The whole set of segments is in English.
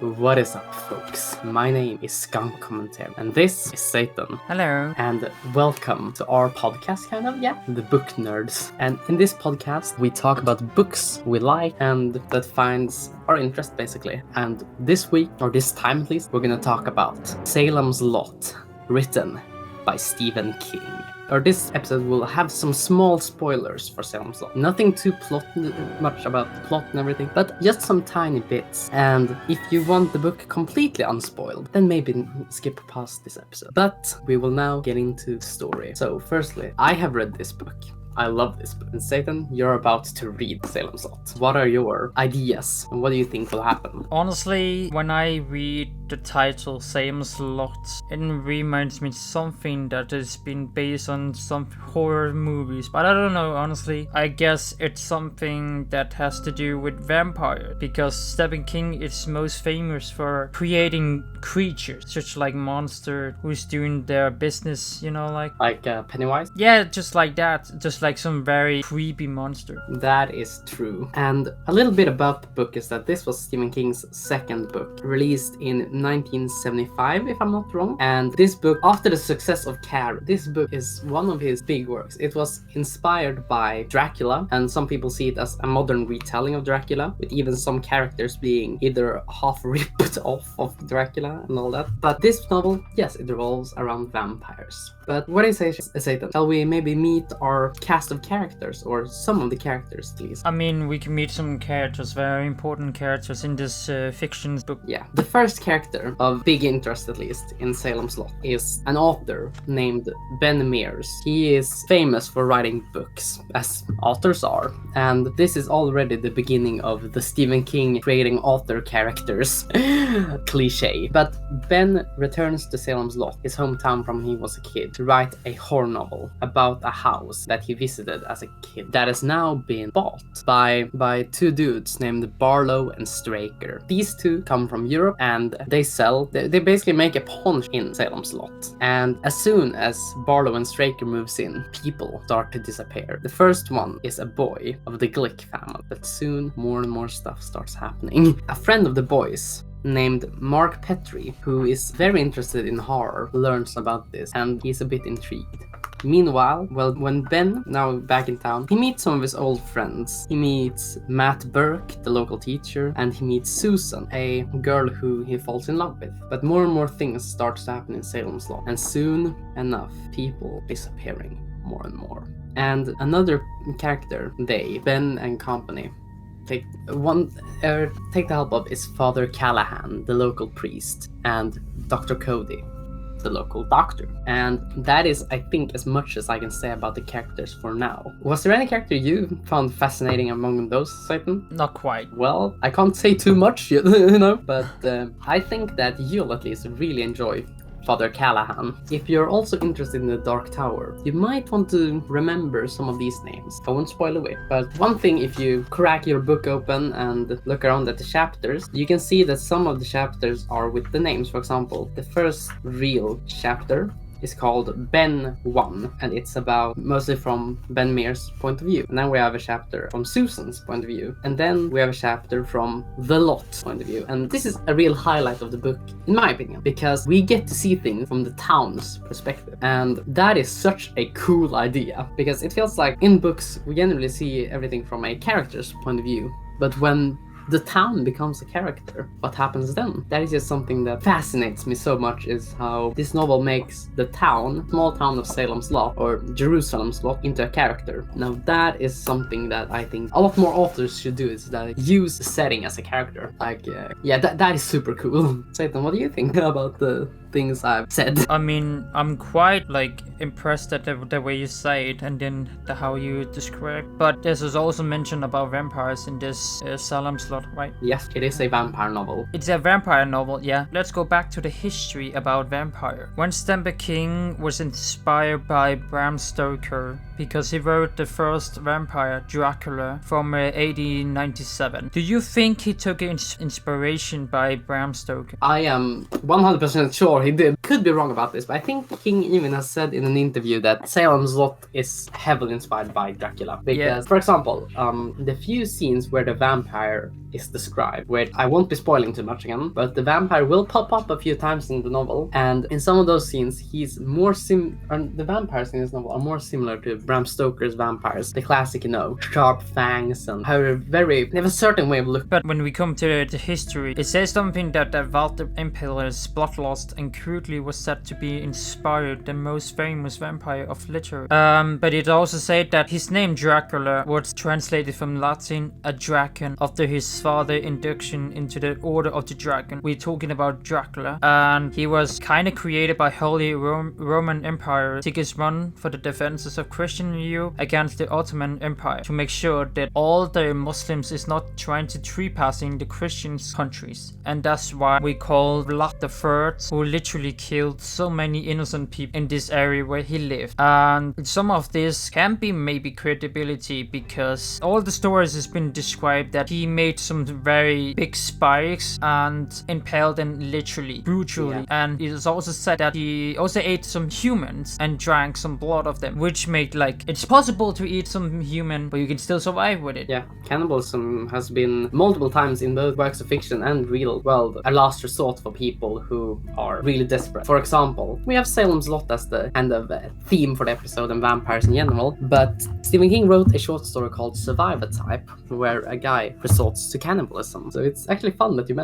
What is up, folks? My name is SkunkCommentary, and this is Zeuthen. Hello. And welcome to our podcast, the Book Nerds. And in this podcast, we talk about books we like and that finds our interest, basically. And this week, or this time at least, we're gonna talk about Salem's Lot, written by Stephen King. Or this episode will have some small spoilers for Salem's Lot. Nothing too much about the plot and everything, but just some tiny bits. And if you want the book completely unspoiled, then maybe skip past this episode. But we will now get into the story. So firstly, I have read this book. I love this book. And Zeuthen, you're about to read Salem's Lot. What are your ideas? And what do you think will happen? Honestly, when I read the title Salem's Lot, it reminds me something that has been based on some horror movies. But I don't know, honestly. I guess it's something that has to do with vampires. Because Stephen King is most famous for creating creatures, such like monster who's doing their business, Like Pennywise? Yeah, just like that. Just like some very creepy monster. That is true. And a little bit about the book is that this was Stephen King's second book, released in 1975, if I'm not wrong. And this book, after the success of Carrie, this book is one of his big works. It was inspired by Dracula, and some people see it as a modern retelling of Dracula, with even some characters being either half ripped off of Dracula and all that. But this novel, yes, it revolves around vampires. But what I say, Zeuthen, shall we maybe meet our cast of characters, or some of the characters, please? I mean, we can meet some characters, very important characters in this fiction book. Yeah, the first character of big interest, at least, in Salem's Lot is an author named Ben Mears. He is famous for writing books, as authors are, and this is already the beginning of the Stephen King creating author characters cliche. But Ben returns to Salem's Lot, his hometown from when he was a kid, to write a horror novel about a house that he visited as a kid that has now been bought by two dudes named Barlow and Straker. These two come from Europe and they basically make a pawn in Salem's Lot. And as soon as Barlow and Straker moves in, people start to disappear. The first one is a boy of the Glick family, but soon more and more stuff starts happening. A friend of the boys, named Mark Petrie, who is very interested in horror, learns about this and he's a bit intrigued. Meanwhile, when Ben, now back in town, he meets some of his old friends. He meets Matt Burke, the local teacher, and he meets Susan, a girl who he falls in love with. But more and more things start to happen in Salem's Lot, and soon enough, people disappearing more and more. And another character, Ben and company, take the help of is Father Callahan, the local priest, and Dr. Cody, the local doctor. And that is, I think, as much as I can say about the characters for now. Was there any character you found fascinating among those, Zeuthen? Not quite. Well, I can't say too much, but I think that you'll at least really enjoy Father Callahan. If you're also interested in the Dark Tower, you might want to remember some of these names. I won't spoil away, but one thing, if you crack your book open and look around at the chapters, you can see that some of the chapters are with the names. For example, the first real chapter is called Ben 1, and it's about mostly from Ben Mears' point of view. And then we have a chapter from Susan's point of view, and then we have a chapter from the Lot's point of view. And this is a real highlight of the book, in my opinion, because we get to see things from the town's perspective, and that is such a cool idea, because it feels like in books we generally see everything from a character's point of view, but when the town becomes a character, what happens then? That is just something that fascinates me so much, is how this novel makes the small town of Salem's Lot, or Jerusalem's Lot, into a character. Now that is something that I think a lot more authors should do, is that use the setting as a character. That is super cool. Zeuthen, what do you think about the things I've said? I mean, I'm quite impressed at the way you say it, and then how you describe. But this is also mentioned about vampires in this Salem's Lot, right? Yes, it is a vampire novel. It's a vampire novel, yeah. Let's go back to the history about vampire. When Stephen King was inspired by Bram Stoker, because he wrote the first vampire, Dracula, from 1897. Do you think he took inspiration by Bram Stoker? I am 100% sure he did. could be wrong about this, but I think King even has said in an interview that Salem's Lot is heavily inspired by Dracula. Because, for example, the few scenes where the vampire is described, where I won't be spoiling too much again, but the vampire will pop up a few times in the novel, and in some of those scenes, he's more the vampires in this novel are more similar to Bram Stoker's vampires, the classic, sharp fangs and they have a certain way of looking. But when we come to the history, it says something that Vlad the Impaler's bloodlust and cruelty was said to be inspired the most famous vampire of literature. But it also said that his name Dracula was translated from Latin a dragon after his father induction into the Order of the Dragon. We're talking about Dracula, and he was kind of created by Holy Roman Empire Sigismund for the defenses of Christian Europe against the Ottoman Empire, to make sure that all the Muslims is not trying to trespassing the Christian countries. And that's why we call Vlad the Third, who literally killed so many innocent people in this area where he lived. And some of this can be maybe credibility, because all the stories has been described that he made some very big spikes and impaled them literally, brutally. And it is also said that he also ate some humans and drank some blood of them, which made it's possible to eat some human, but you can still survive with it. Yeah, cannibalism has been multiple times in both works of fiction and real world a last resort for people who are really desperate. For example, we have Salem's Lot as the kind of theme for the episode and vampires in general, but Stephen King wrote a short story called Survivor Type, where a guy resorts to cannibalism. So it's actually fun that you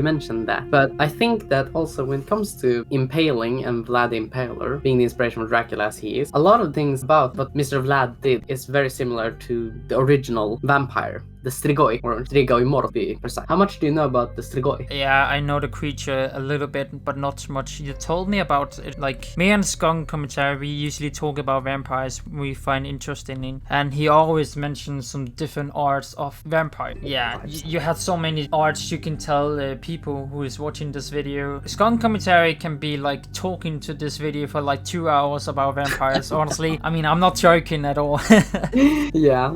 mentioned that. But I think that also when it comes to impaling and Vlad the Impaler being the inspiration for Dracula as he is, a lot of things about what Mr. Vlad did is very similar to the original vampire, the Strigoi, or Strigoi Mor to be precise. How much do you know about the Strigoi? Yeah, I know the creature a little bit, but not much. You told me about it. Me and SkunkCommentary, we usually talk about vampires we find interesting in, and he always mentions some different arts of vampire. Yeah, you have so many arts you can tell people who is watching this video. SkunkCommentary can be talking to this video for 2 hours about vampires. Honestly, I mean, I'm not joking at all. Yeah,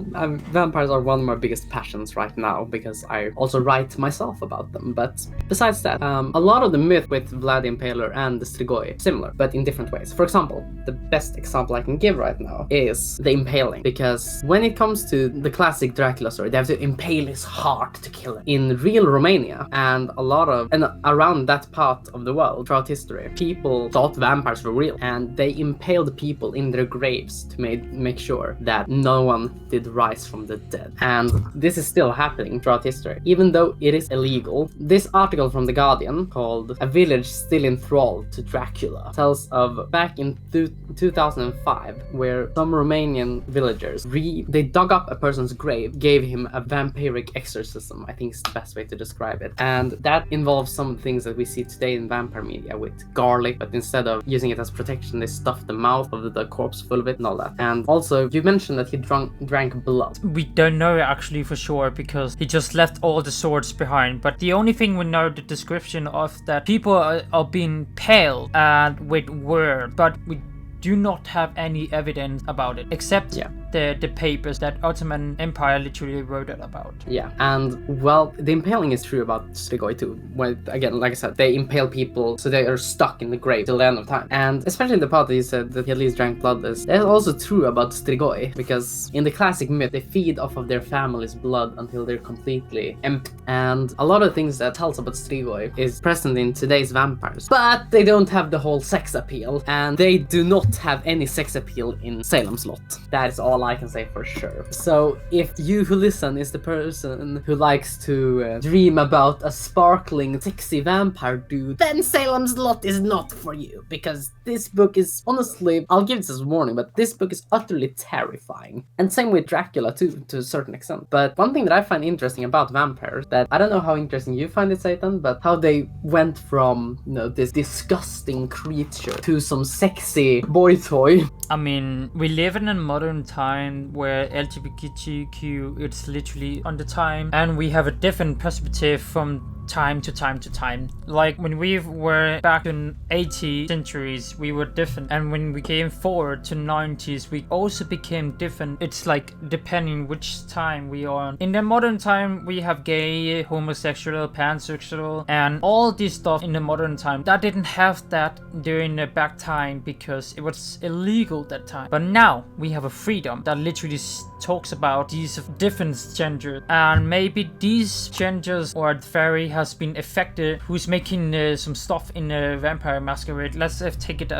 vampires are one of my biggest passions right now, because I also write myself about them. But besides that, a lot of the myth with Vlad the Impaler and the Strigoi similar, but in different ways. For example, the best example I can give right now is the impaling, because when it comes to the classic Dracula story, they have to impale his heart to kill him. In real Romania and around that part of the world throughout history, people thought vampires were real, and they impaled people in their graves to make sure that no one did rise from the dead. And this is still happening throughout history, even though it is illegal. This article from The Guardian, called "A Village Still Enthralled to Dracula," tells of back in 2005, where some Romanian villagers they dug up a person's grave, gave him a vampiric exorcism, I think is the best way to describe it. And that involves some of the things that we see today in vampire media with garlic, but instead of using it as protection, they stuffed the mouth of the corpse full of it and all that. And also, you mentioned that he drank blood. We don't know actually for sure, because he just left all the swords behind. But the only thing we know the description of that people are being pale and with word, but we do not have any evidence about it, except the papers that Ottoman Empire literally wrote it about. Yeah, and well, the impaling is true about Strigoi too. Well, again, like I said, they impale people so they are stuck in the grave till the end of time. And especially the part that you said that he at least drank blood is also true about Strigoi, because in the classic myth, they feed off of their family's blood until they're completely empty. And a lot of things that tells about Strigoi is present in today's vampires, but they don't have the whole sex appeal, and they do not have any sex appeal in Salem's Lot. That is all I can say for sure. So if you who listen is the person who likes to dream about a sparkling, sexy vampire dude, then Salem's Lot is not for you, because this book is, honestly, I'll give this as a warning, but this book is utterly terrifying. And same with Dracula too, to a certain extent. But one thing that I find interesting about vampires, that I don't know how interesting you find it, Zeuthen, but how they went from, this disgusting creature to some sexy boy toy. I mean, we live in a modern time where LGBTQ it's literally on the time, and we have a different perspective from time to time to time. Like when we were back in 80s centuries, we were different, and when we came forward to 90s, we also became different. It's like depending which time we are on. In the modern time, we have gay, homosexual, pansexual, and all this stuff in the modern time. That didn't have that during the back time because it was illegal that time. But now we have a freedom that literally talks about these different genders, and maybe these genders or fairy has been affected. Who's making some stuff in the Vampire Masquerade? Let's take it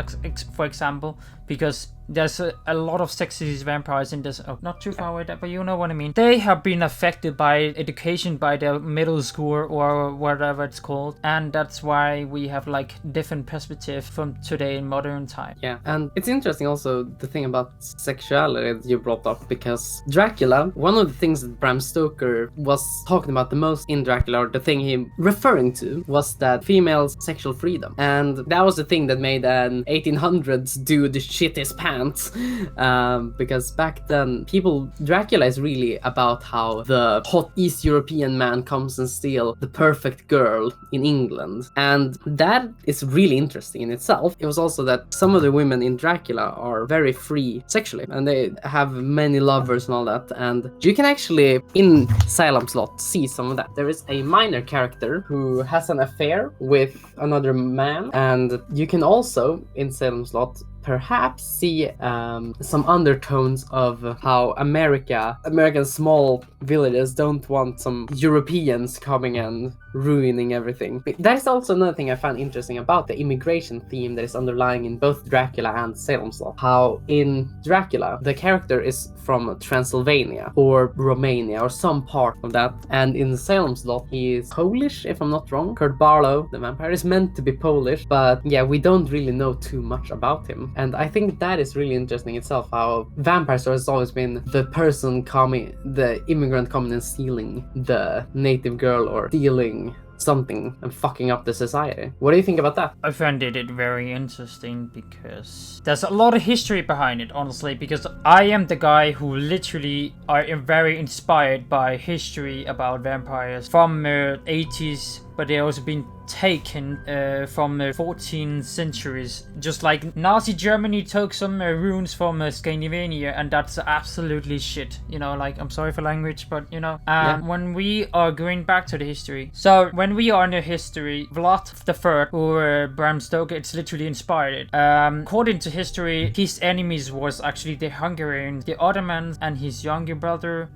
for example, because there's a lot of sexist vampires in this. Oh, not too far away, but you know what I mean. They have been affected by education by their middle school or whatever it's called, and that's why we have like different perspective from today in modern time. Yeah, and it's interesting also the thing about sexuality that you brought up, because Dracula, one of the things that Bram Stoker was talking about the most in Dracula, or the thing he referring to, was that female sexual freedom, and that was the thing that made an 1800s dude shit his pants. Because back then Dracula is really about how the hot East European man comes and steal the perfect girl in England, and that is really interesting in itself. It was also that some of the women in Dracula are very free sexually, and they have many lovers and all that, and you can actually in Salem Slot see some of that. There is a minor character who has an affair with another man, and you can also in Salem Slot perhaps see some undertones of how American small villages don't want some Europeans coming and ruining everything. That is also another thing I found interesting about the immigration theme that is underlying in both Dracula and Salem Slot. How in Dracula the character is from Transylvania or Romania or some part of that, and in Salem Slot he is Polish, if I'm not wrong. Kurt Barlow, the vampire, is meant to be Polish, but yeah, we don't really know too much about him. And I think that is really interesting itself, how vampires has always been the person coming, the immigrant coming and stealing the native girl or stealing something and fucking up the society. What do you think about that? I found it very interesting because there's a lot of history behind it, honestly, because I am the guy who literally are very inspired by history about vampires from 80s, but they also been taken from 14th centuries, just like Nazi Germany took some runes from Scandinavia, and that's absolutely shit, you know, like, I'm sorry for language, but you know, when we are going back to the history, so when we are in the history, Vlad III or Bram Stoker, it's literally inspired. According to history, his enemies was actually the Hungarians, the Ottomans, and his younger brother,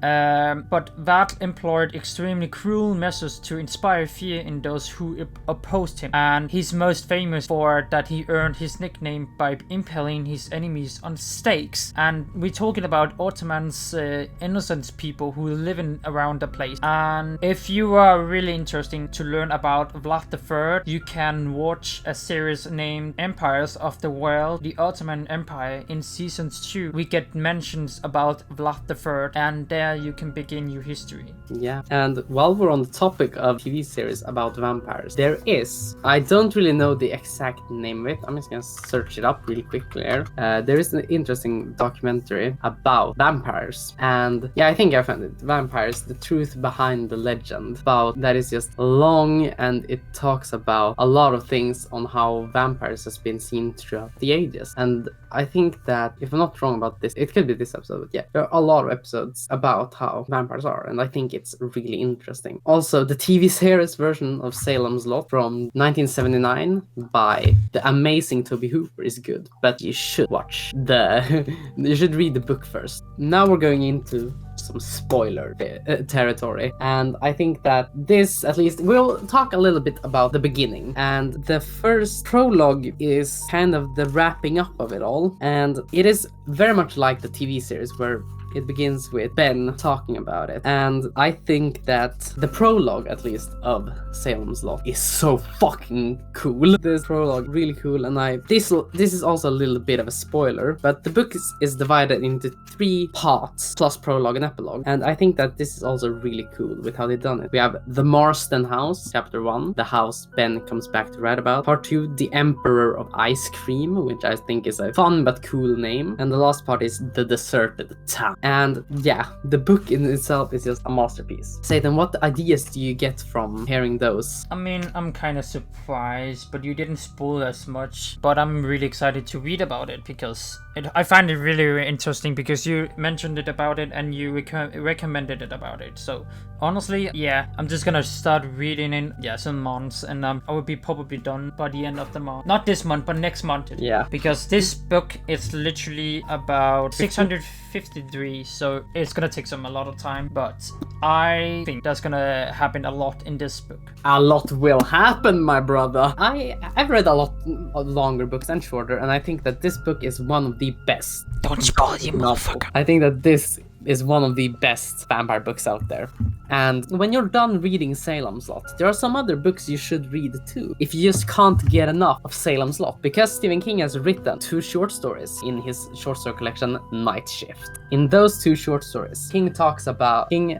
but Vlad employed extremely cruel measures to inspire fear in those who opposed him, and he's most famous for that he earned his nickname by impaling his enemies on stakes. And we're talking about Ottomans, innocent people who live in around the place. And if you are really interested to learn about Vlad III, you can watch a series named Empires of the World, the Ottoman Empire. In seasons 2 we get mentions about Vlad III, and there you can begin your history. Yeah, and while we're on the topic of TV series about vampires, there is, I don't really know the exact name of it, I'm just gonna search it up really quickly here. There is an interesting documentary about vampires, and yeah, I think I found it. Vampires, the truth behind the legend. About that is just long, and it talks about a lot of things on how vampires has been seen throughout the ages. And I think that, if I'm not wrong about this, it could be this episode, but yeah, there are a lot of episodes about how vampires are, and I think it's really interesting. Also, the TV series version of Salem's Lot from 1979 by the amazing Toby Hooper is good, but you should watch you should read the book first. Now we're going into some spoiler territory, and I think that this, at least, we'll talk a little bit about the beginning, and the first prologue is kind of the wrapping up of it all, and it is very much like the TV series where it begins with Ben talking about it. And I think that the prologue, at least, of Salem's Lot is so fucking cool. This prologue really cool, and this is also a little bit of a spoiler, but the book is divided into 3 parts plus prologue and epilogue, and I think that this is also really cool with how they've done it. We have the Marston House, chapter 1, the house Ben comes back to write about. Part 2, the Emperor of Ice Cream, which I think is a fun but cool name, and the last part is the Deserted Town. And yeah, the book in itself is just a masterpiece. Zeuthen, what ideas do you get from hearing those? I mean, I'm kind of surprised, but you didn't spoil as much. But I'm really excited to read about it because I find it really interesting because you mentioned it about it and you recommended it about it. So honestly, yeah, I'm just gonna start reading in some months, and I will be probably done by the end of the month. Not this month, but next month. Yeah. Because this book is literally about 653, so it's gonna take some a lot of time. But I think that's gonna happen a lot in this book. A lot will happen, my brother. I've read a lot longer books and shorter, and I think that this book is one of the best. Don't spoil, you motherfucker. I think that this is one of the best vampire books out there. And when you're done reading Salem's Lot, there are some other books you should read too, if you just can't get enough of Salem's Lot, because Stephen King has written 2 short stories in his short story collection Night Shift. In those 2 short stories, King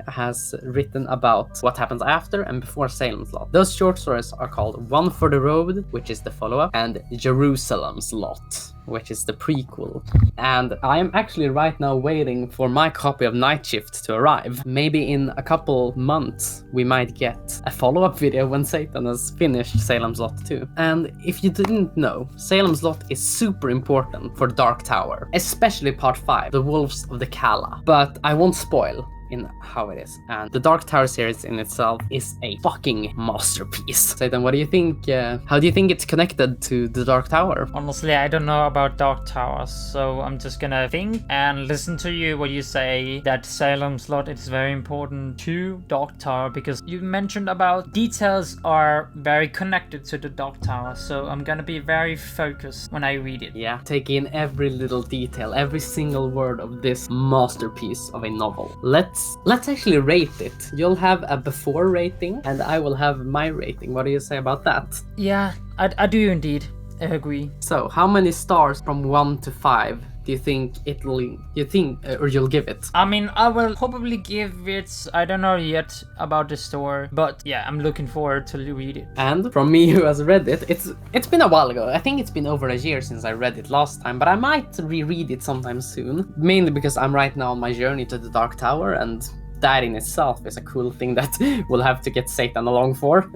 has written about what happens after and before Salem's Lot. Those short stories are called One for the Road, which is the follow-up, and Jerusalem's Lot, which is the prequel. And I am actually right now waiting for my copy of Night Shift to arrive. Maybe in a couple months we might get a follow-up video when Zeuthen has finished Salem's Lot 2. And if you didn't know, Salem's Lot is super important for Dark Tower, especially part 5, The Wolves of the Kala. But I won't spoil in how it is. And the Dark Tower series in itself is a fucking masterpiece. Zeuthen, what do you think? How do you think it's connected to the Dark Tower? Honestly, I don't know about Dark Tower, so I'm just gonna think and listen to you what you say that Salem's Lot is very important to Dark Tower, because you mentioned about details are very connected to the Dark Tower, so I'm gonna be very focused when I read it. Yeah, take in every little detail, every single word of this masterpiece of a novel. Let's actually rate it. You'll have a before rating and I will have my rating. What do you say about that? Yeah, I do indeed. I agree. So, how many stars from 1 to 5 do you think you'll give it? I mean, I will probably give it, I don't know yet about the story, but yeah, I'm looking forward to read it. And from me who has read it, it's been a while ago. I think it's been over a year since I read it last time, but I might reread it sometime soon. Mainly because I'm right now on my journey to the Dark Tower, and that in itself is a cool thing that we'll have to get Zeuthen along for.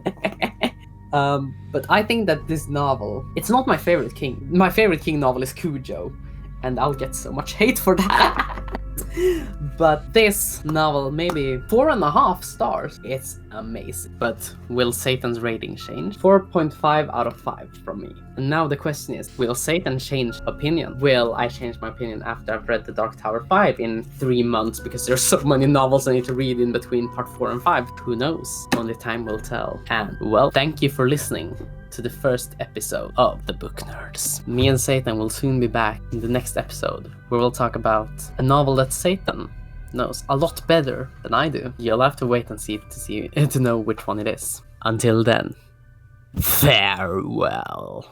But I think that this novel, it's not my favorite King. My favorite King novel is Cujo, and I'll get so much hate for that. But this novel, maybe 4.5 stars. It's amazing. But will Zeuthen's rating change? 4.5 out of 5 from me. And now the question is, will Zeuthen change opinion? Will I change my opinion after I've read The Dark Tower 5 in 3 months, because there's so many novels I need to read in between part 4 and 5? Who knows? Only time will tell. And well, thank you for listening to the first episode of The Book Nerds. Me and Zeuthen will soon be back in the next episode, where we'll talk about a novel that Zeuthen knows a lot better than I do. You'll have to wait and see to know which one it is. Until then, farewell.